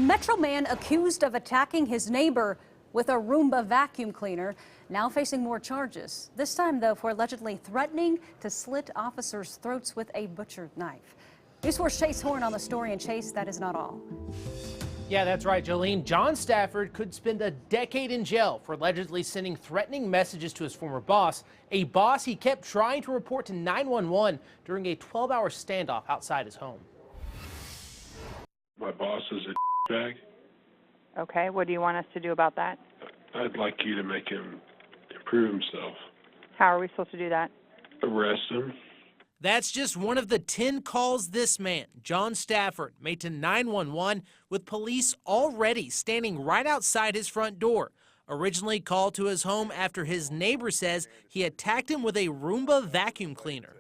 Metro man accused of attacking his neighbor with a Roomba vacuum cleaner now facing more charges. This time, though, for allegedly threatening to slit officers' throats with a butcher knife. News 4's Chase Horn on the story. And Chase, that is not all. Yeah, that's right, Jolene. John Stafford could spend a decade in jail for allegedly sending threatening messages to his former boss, a boss he kept trying to report to 911 during a 12-hour standoff outside his home. My boss is a bag. Okay, what do you want us to do about that? I'd like you to make him improve himself. How are we supposed to do that? Arrest him. That's just one of the 10 calls this man, John Stafford, made to 911 with police already standing right outside his front door. Originally called to his home after his neighbor says he attacked him with a Roomba vacuum cleaner.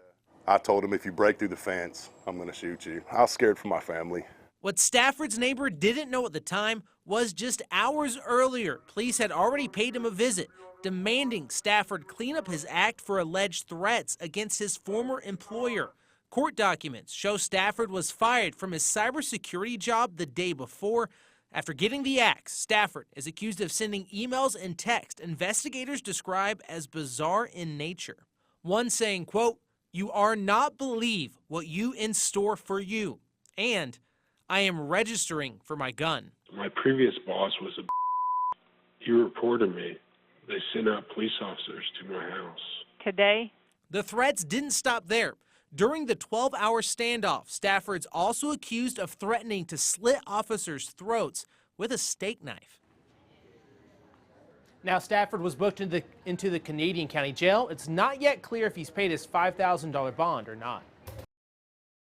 I told him, if you break through the fence, I'm going to shoot you. I was scared for my family. What Stafford's neighbor didn't know at the time was just hours earlier, police had already paid him a visit, demanding Stafford clean up his act for alleged threats against his former employer. Court documents show Stafford was fired from his cybersecurity job the day before. After getting the axe, Stafford is accused of sending emails and text investigators describe as bizarre in nature. One saying, quote, "You are not believe what you in store for you," and "I am registering for my gun." My previous boss was a He reported me. They sent out police officers to my house. Today? The threats didn't stop there. During the 12-hour standoff, Stafford's also accused of threatening to slit officers' throats with a steak knife. Now, Stafford was booked into the Canadian County Jail. It's not yet clear if he's paid his $5,000 bond or not.